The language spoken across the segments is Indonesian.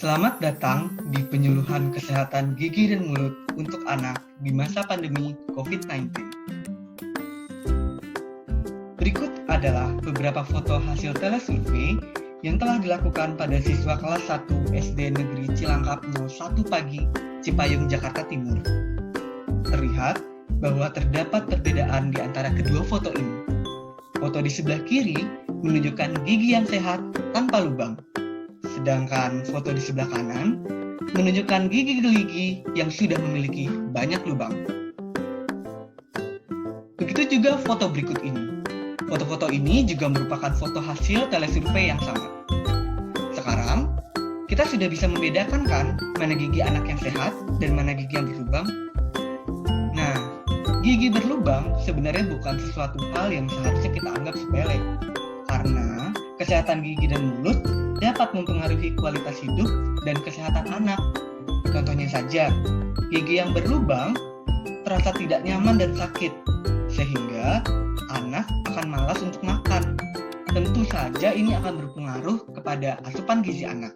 Selamat datang di penyuluhan kesehatan gigi dan mulut untuk anak di masa pandemi COVID-19. Berikut adalah beberapa foto hasil telesurvei yang telah dilakukan pada siswa kelas 1 SD Negeri Cilangkap 01 Pagi, Cipayung, Jakarta Timur. Terlihat bahwa terdapat perbedaan di antara kedua foto ini. Foto di sebelah kiri menunjukkan gigi yang sehat tanpa lubang. Sedangkan foto di sebelah kanan menunjukkan gigi-gigi yang sudah memiliki banyak lubang. Begitu juga foto berikut ini. Foto-foto ini juga merupakan foto hasil telesurvei yang sama. Sekarang, kita sudah bisa membedakan kan mana gigi anak yang sehat dan mana gigi yang berlubang? Nah, gigi berlubang sebenarnya bukan sesuatu hal yang seharusnya kita anggap sepele. Karena kesehatan gigi dan mulut dapat mempengaruhi kualitas hidup dan kesehatan anak. Contohnya saja, gigi yang berlubang terasa tidak nyaman dan sakit, sehingga anak akan malas untuk makan. Tentu saja ini akan berpengaruh kepada asupan gizi anak.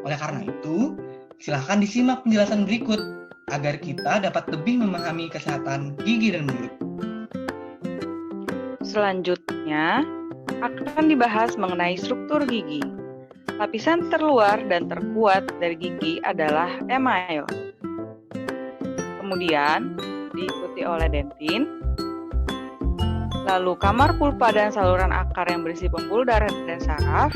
Oleh karena itu, silakan disimak penjelasan berikut agar kita dapat lebih memahami kesehatan gigi dan mulut. Selanjutnya, akan dibahas mengenai struktur gigi. Lapisan terluar dan terkuat dari gigi adalah email. Kemudian diikuti oleh dentin, lalu kamar pulpa dan saluran akar yang berisi pembuluh darah dan saraf,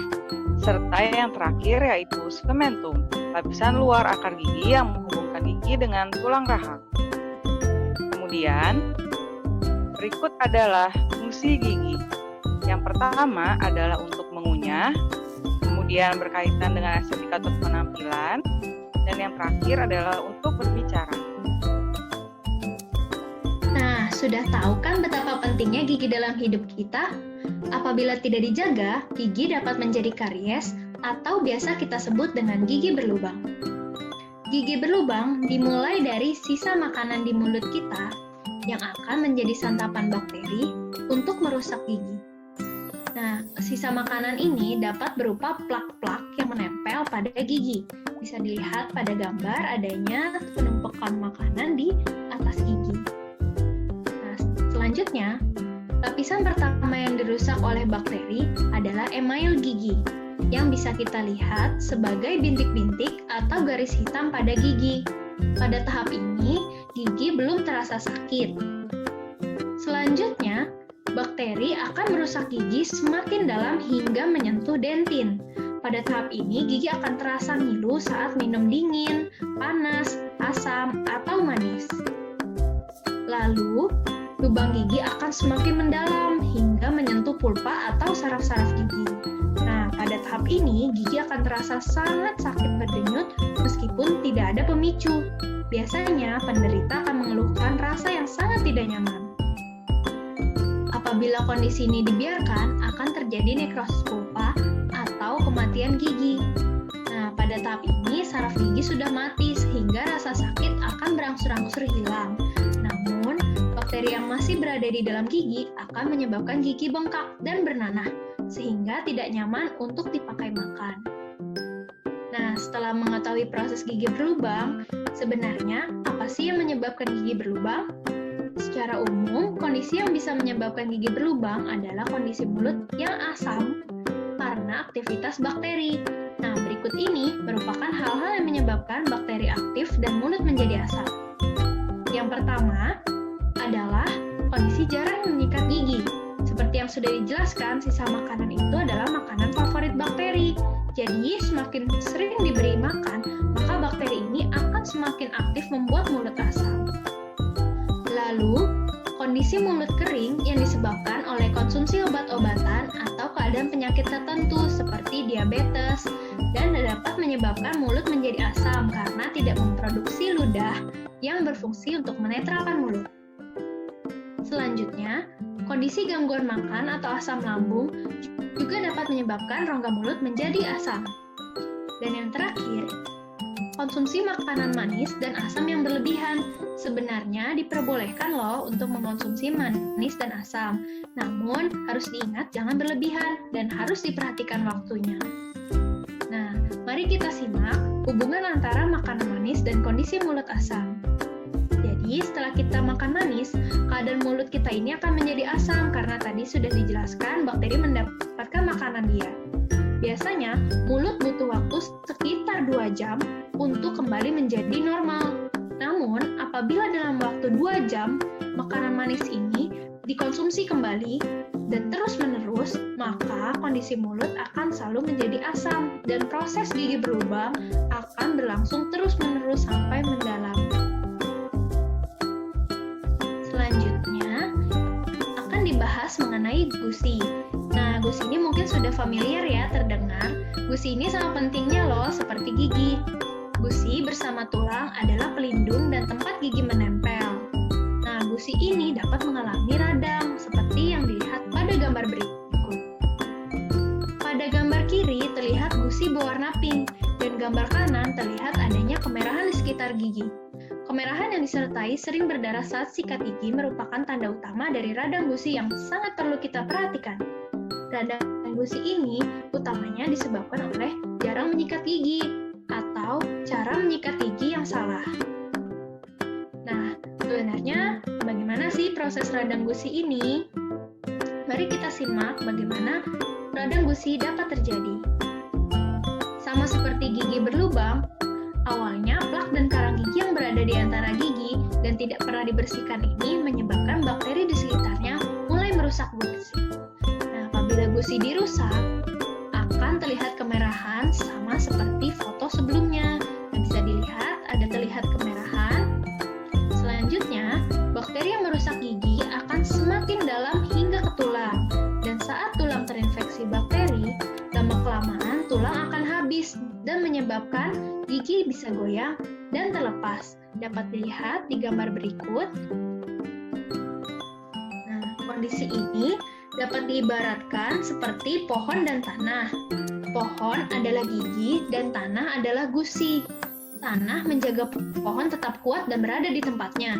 serta yang terakhir yaitu cementum, lapisan luar akar gigi yang menghubungkan gigi dengan tulang rahang. Kemudian, berikut adalah fungsi gigi. Yang pertama adalah untuk mengunyah, kemudian berkaitan dengan estetika atau penampilan, dan yang terakhir adalah untuk berbicara. Nah, sudah tahu kan betapa pentingnya gigi dalam hidup kita? Apabila tidak dijaga, gigi dapat menjadi karies atau biasa kita sebut dengan gigi berlubang. Gigi berlubang dimulai dari sisa makanan di mulut kita yang akan menjadi santapan bakteri untuk merusak gigi. Nah, sisa makanan ini dapat berupa plak-plak yang menempel pada gigi. Bisa dilihat pada gambar adanya penumpukan makanan di atas gigi. Nah, selanjutnya, lapisan pertama yang dirusak oleh bakteri adalah email gigi, yang bisa kita lihat sebagai bintik-bintik atau garis hitam pada gigi. Pada tahap ini, gigi belum terasa sakit. Selanjutnya, bakteri akan merusak gigi semakin dalam hingga menyentuh dentin. Pada tahap ini, gigi akan terasa ngilu saat minum dingin, panas, asam, atau manis. Lalu, lubang gigi akan semakin mendalam hingga menyentuh pulpa atau saraf-saraf gigi. Nah, pada tahap ini, gigi akan terasa sangat sakit berdenyut meskipun tidak ada pemicu. Biasanya, penderita akan mengeluhkan rasa yang sangat tidak nyaman. Apabila kondisi ini dibiarkan, akan terjadi nekrosis pulpa atau kematian gigi. Nah, pada tahap ini, saraf gigi sudah mati sehingga rasa sakit akan berangsur-angsur hilang. Namun, bakteri yang masih berada di dalam gigi akan menyebabkan gigi bengkak dan bernanah, sehingga tidak nyaman untuk dipakai makan. Nah, setelah mengetahui proses gigi berlubang, sebenarnya apa sih yang menyebabkan gigi berlubang? Secara umum, kondisi yang bisa menyebabkan gigi berlubang adalah kondisi mulut yang asam karena aktivitas bakteri. Nah, berikut ini merupakan hal-hal yang menyebabkan bakteri aktif dan mulut menjadi asam. Yang pertama adalah kondisi jarang menyikat gigi. Seperti yang sudah dijelaskan, sisa makanan itu adalah makanan favorit bakteri. Jadi, semakin sering diberi makan, maka bakteri ini akan semakin aktif membuat mulut asam. Lalu, kondisi mulut kering yang disebabkan oleh konsumsi obat-obatan atau keadaan penyakit tertentu seperti diabetes dan dapat menyebabkan mulut menjadi asam karena tidak memproduksi ludah yang berfungsi untuk menetralkan mulut. Selanjutnya, kondisi gangguan makan atau asam lambung juga dapat menyebabkan rongga mulut menjadi asam. Dan yang terakhir, konsumsi makanan manis dan asam yang berlebihan. Sebenarnya diperbolehkan loh untuk mengkonsumsi manis dan asam. Namun harus diingat jangan berlebihan dan harus diperhatikan waktunya. Nah, mari Mari kita simak hubungan antara makanan manis dan kondisi mulut asam. Jadi, setelah kita makan manis, keadaan mulut kita ini akan menjadi asam karena tadi sudah dijelaskan bakteri mendapatkan makanan dia. Biasanya, mulut butuh waktu sekitar 2 jam untuk kembali menjadi normal. Namun, apabila dalam waktu 2 jam, makanan manis ini dikonsumsi kembali dan terus-menerus, maka kondisi mulut akan selalu menjadi asam dan proses gigi berlubang akan berlangsung terus-menerus sampai mendalam. Selanjutnya, akan dibahas mengenai gusi. Nah, gusi ini mungkin sudah familiar ya terdengar. Gusi ini sama pentingnya loh seperti gigi. Gusi bersama tulang adalah pelindung dan tempat gigi menempel. Nah, gusi ini dapat mengalami radang seperti yang dilihat pada gambar berikut. Pada gambar kiri terlihat gusi berwarna pink dan gambar kanan terlihat adanya kemerahan di sekitar gigi. Kemerahan yang disertai sering berdarah saat sikat gigi merupakan tanda utama dari radang gusi yang sangat perlu kita perhatikan. Radang gusi ini utamanya disebabkan oleh jarang menyikat gigi atau cara menyikat gigi yang salah. Nah, sebenarnya bagaimana sih proses radang gusi ini? Mari kita simak bagaimana radang gusi dapat terjadi. Sama seperti gigi berlubang, awalnya plak dan karang gigi yang berada di antara gigi dan tidak pernah dibersihkan ini menyebabkan bakteri di sekitarnya mulai merusak gusi. Nah, apabila gusi dirusak, akan terlihat kemerahan sama seperti foto sebelumnya. Nah, bisa dilihat ada terlihat kemerahan. Selanjutnya, bakteri yang merusak gigi akan semakin dalam hingga ke tulang. Dan saat tulang terinfeksi bakteri, lama-kelamaan tulang akan habis dan menyebabkan gigi bisa goyang dan terlepas. Dapat dilihat di gambar berikut. Nah, kondisi ini dapat diibaratkan seperti pohon dan tanah. Pohon adalah gigi dan tanah adalah gusi. Tanah menjaga pohon tetap kuat dan berada di tempatnya.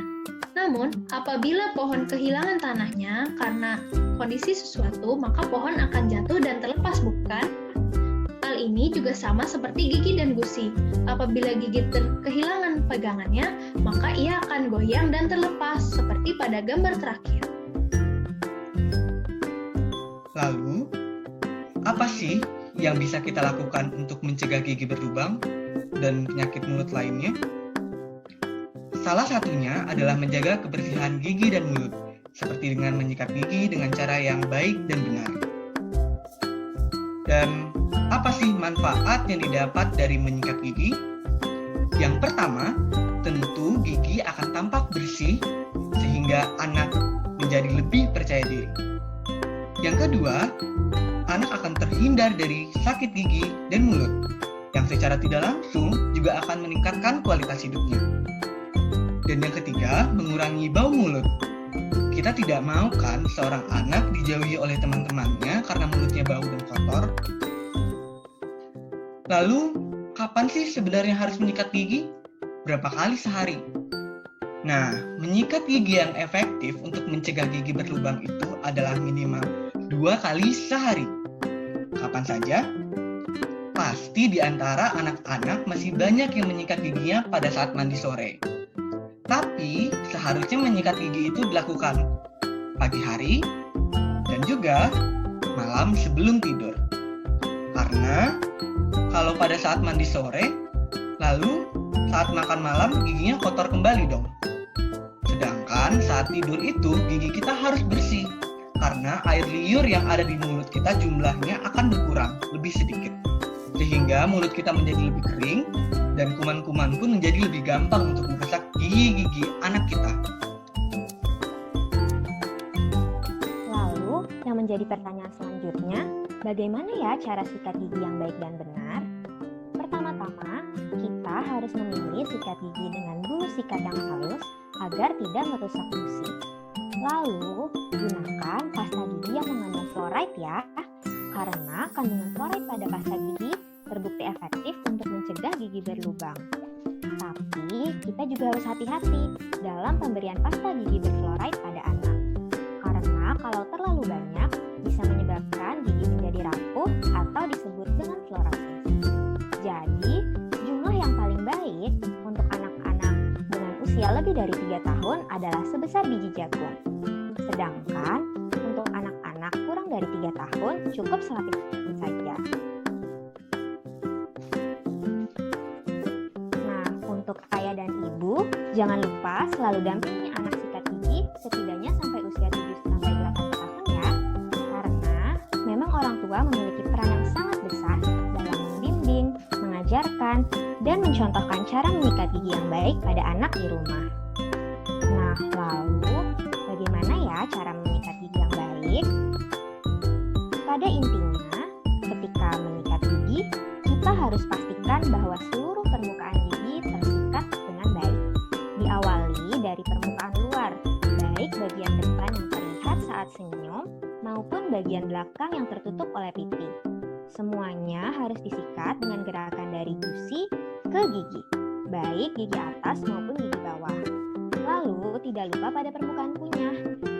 Namun, apabila pohon kehilangan tanahnya karena kondisi sesuatu, maka pohon akan jatuh dan terlepas, bukan? Hal ini juga sama seperti gigi dan gusi. Apabila gigi kehilangan pegangannya, maka ia akan goyang dan terlepas, seperti pada gambar terakhir. Lalu, apa sih yang bisa kita lakukan untuk mencegah gigi berlubang dan penyakit mulut lainnya? Salah satunya adalah menjaga kebersihan gigi dan mulut, seperti dengan menyikat gigi dengan cara yang baik dan benar. Dan apa sih manfaat yang didapat dari menyikat gigi? Yang pertama, tentu gigi akan tampak bersih sehingga anak menjadi lebih percaya diri. Yang kedua, anak akan terhindar dari sakit gigi dan mulut, yang secara tidak langsung juga akan meningkatkan kualitas hidupnya. Dan yang ketiga, mengurangi bau mulut. Kita tidak mau kan seorang anak dijauhi oleh teman-temannya karena mulutnya bau dan kotor. Lalu, kapan sih sebenarnya harus menyikat gigi? Berapa kali sehari? Nah, menyikat gigi yang efektif untuk mencegah gigi berlubang itu adalah minimal 2 kali sehari. Kapan saja? Pasti di antara anak-anak masih banyak yang menyikat giginya pada saat mandi sore. Tapi, seharusnya menyikat gigi itu dilakukan pagi hari dan juga malam sebelum tidur. Karena, kalau pada saat mandi sore, lalu saat makan malam giginya kotor kembali dong. Sedangkan saat tidur itu gigi kita harus bersih. Karena air liur yang ada di mulut kita jumlahnya akan berkurang lebih sedikit. Sehingga mulut kita menjadi lebih kering dan kuman-kuman pun menjadi lebih gampang untuk merusak gigi-gigi anak kita. Lalu, yang menjadi pertanyaan selanjutnya, bagaimana ya cara sikat gigi yang baik dan benar? Pertama-tama, kita harus memilih sikat gigi dengan bulu sikat yang halus agar tidak merusak gusi. Lalu, gunakan pasta gigi yang mengandung fluoride ya, karena kandungan fluoride pada pasta gigi terbukti efektif untuk mencegah gigi berlubang. Tapi, kita juga harus hati-hati dalam pemberian pasta gigi berfluoride pada anak. Karena kalau terlalu banyak, bisa menyebabkan gigi menjadi rapuh atau disebut dengan fluorosis. Jadi, lebih dari 3 tahun adalah sebesar biji jagung. Sedangkan untuk anak-anak kurang dari 3 tahun cukup selapis saja. Nah, untuk ayah dan ibu, jangan lupa selalu dampingi anak sikat gigi setidaknya sampai usia 7-8 tahun ya. Karena memang orang tua memiliki peran yang sangat besar dalam membimbing, mengajarkan, dan mencontohkan cara menyikat gigi yang baik pada anak di rumah. Nah, lalu bagaimana ya cara menyikat gigi yang baik? Pada intinya, ketika menyikat gigi, kita harus pastikan bahwa seluruh permukaan gigi tersikat dengan baik. Diawali dari permukaan luar, baik bagian depan yang terlihat saat senyum maupun bagian belakang yang tertutup oleh pipi. Semuanya harus disikat dengan gerakan dari gusi ke gigi, baik gigi atas maupun gigi bawah. Lalu tidak lupa pada permukaan kunyah,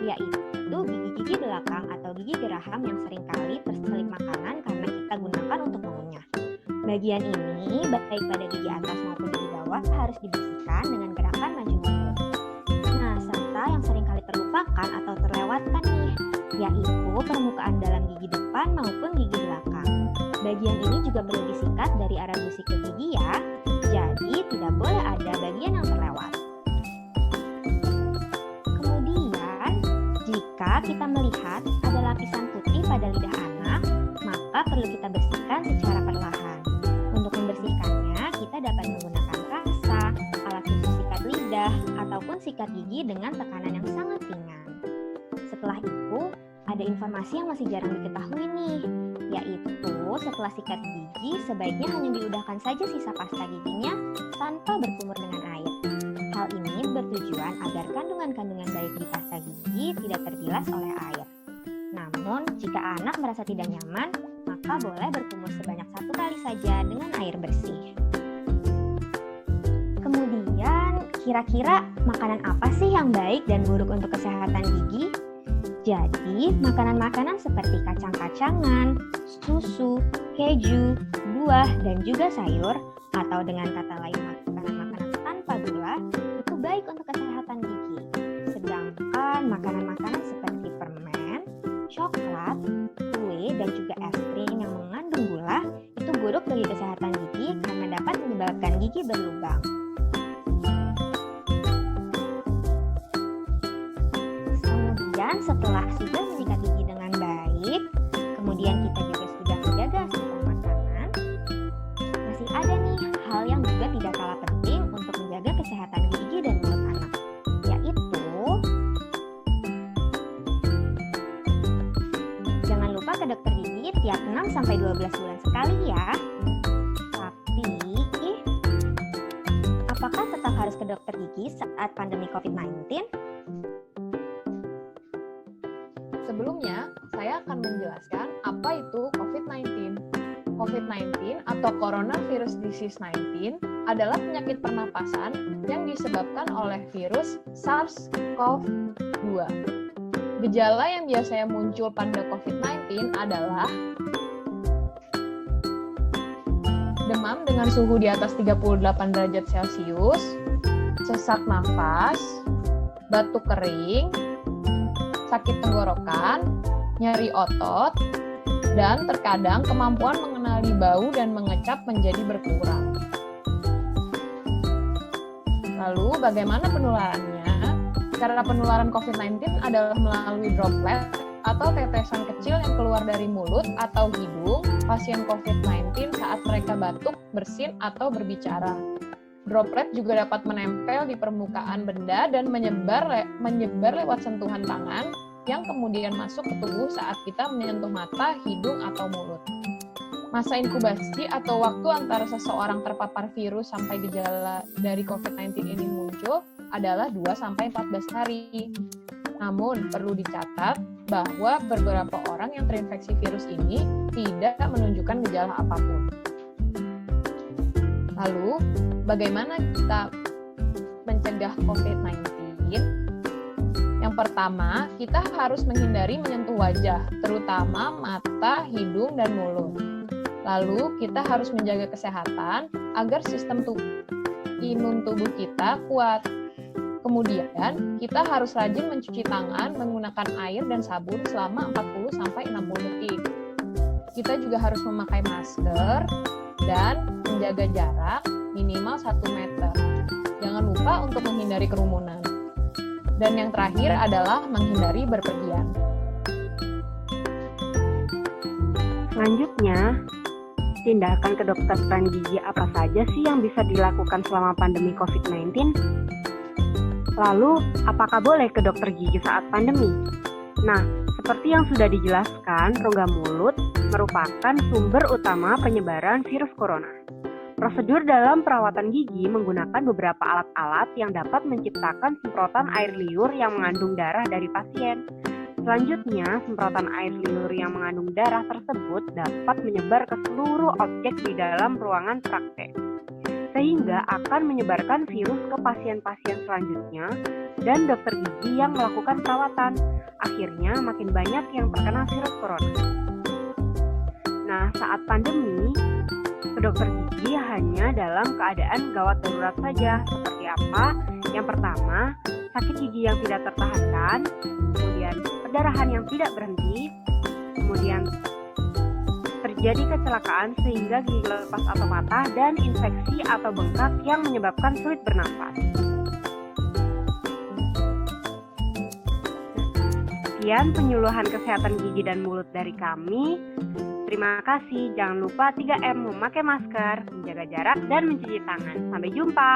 yaitu gigi-gigi belakang atau gigi geraham yang seringkali terselip makanan karena kita gunakan untuk mengunyah. Bagian ini, baik pada gigi atas maupun gigi bawah, harus dibersihkan dengan gerakan maju mundur. Nah, serta yang seringkali terlupakan atau terlewatkan nih, yaitu permukaan dalam gigi depan maupun gigi belakang. Bagian ini juga perlu disikat dari arah gusi ke gigi ya, jadi tidak boleh ada bagian yang terlewat. Kemudian, jika kita melihat ada lapisan putih pada lidah anak, maka perlu kita bersihkan secara perlahan. Untuk membersihkannya, kita dapat menggunakan kasa, alat khusus sikat lidah, ataupun sikat gigi dengan tekanan yang sangat ringan. Setelah itu, ada informasi yang masih jarang diketahui nih, yaitu setelah sikat gigi sebaiknya hanya diudahkan saja sisa pasta giginya tanpa berkumur dengan air. Hal ini bertujuan agar kandungan-kandungan baik di pasta gigi tidak terbilas oleh air. Namun, jika anak merasa tidak nyaman, maka boleh berkumur sebanyak 1 kali saja dengan air bersih. Kemudian, kira-kira makanan apa sih yang baik dan buruk untuk kesehatan gigi? Jadi, makanan-makanan seperti kacang-kacangan, susu, keju, buah, dan juga sayur, atau dengan kata lain makanan-makanan tanpa gula, itu baik untuk kesehatan gigi. Sedangkan makanan-makanan seperti permen, coklat, kue, dan juga es krim yang mengandung gula, itu buruk bagi kesehatan gigi karena dapat menyebabkan gigi berlubang. Setelah sudah menyikat gigi dengan baik, kemudian kita juga sudah menjaga asupan makanan, masih ada nih hal yang juga tidak kalah penting untuk menjaga kesehatan gigi dan mulut anak, yaitu jangan lupa ke dokter gigi tiap 6-12 bulan sekali ya. Tapi, apakah tetap harus ke dokter gigi saat pandemi COVID-19? Sebelumnya, saya akan menjelaskan apa itu COVID-19. COVID-19 atau Coronavirus Disease 19 adalah penyakit pernapasan yang disebabkan oleh virus SARS-CoV-2. Gejala yang biasanya muncul pada COVID-19 adalah demam dengan suhu di atas 38 derajat Celcius, sesak nafas, batuk kering, sakit tenggorokan, nyeri otot, dan terkadang kemampuan mengenali bau dan mengecap menjadi berkurang. Lalu, bagaimana penularannya? Cara penularan COVID-19 adalah melalui droplet atau tetesan kecil yang keluar dari mulut atau hidung pasien COVID-19 saat mereka batuk, bersin, atau berbicara. Droplet juga dapat menempel di permukaan benda dan menyebar lewat sentuhan tangan yang kemudian masuk ke tubuh saat kita menyentuh mata, hidung, atau mulut. Masa inkubasi atau waktu antara seseorang terpapar virus sampai gejala dari COVID-19 ini muncul adalah 2-14 hari. Namun, perlu dicatat bahwa beberapa orang yang terinfeksi virus ini tidak menunjukkan gejala apapun. Lalu, bagaimana kita mencegah COVID-19? Yang pertama, kita harus menghindari menyentuh wajah, terutama mata, hidung, dan mulut. Lalu, kita harus menjaga kesehatan agar sistem imun tubuh kita kuat. Kemudian, kita harus rajin mencuci tangan menggunakan air dan sabun selama 40-60 detik. Kita juga harus memakai masker dan menjaga jarak minimal 1 meter. Jangan lupa untuk menghindari kerumunan. Dan yang terakhir adalah menghindari berpergian. Selanjutnya, tindakan kedokteran gigi apa saja sih yang bisa dilakukan selama pandemi COVID-19? Lalu, apakah boleh ke dokter gigi saat pandemi? Nah, seperti yang sudah dijelaskan, rongga mulut merupakan sumber utama penyebaran virus corona. Prosedur dalam perawatan gigi menggunakan beberapa alat-alat yang dapat menciptakan semprotan air liur yang mengandung darah dari pasien. Selanjutnya, semprotan air liur yang mengandung darah tersebut dapat menyebar ke seluruh objek di dalam ruangan praktek, sehingga akan menyebarkan virus ke pasien-pasien selanjutnya dan dokter gigi yang melakukan perawatan. Akhirnya, makin banyak yang terkena virus corona. Nah, saat pandemi, ke dokter gigi hanya dalam keadaan gawat darurat saja. Seperti apa? Yang pertama, sakit gigi yang tidak tertahankan, kemudian perdarahan yang tidak berhenti, kemudian terjadi kecelakaan sehingga gigi lepas atau patah, dan infeksi atau bengkak yang menyebabkan sulit bernafas. Sekian penyuluhan kesehatan gigi dan mulut dari kami. Terima kasih. Jangan lupa 3M, memakai masker, menjaga jarak, dan mencuci tangan. Sampai jumpa.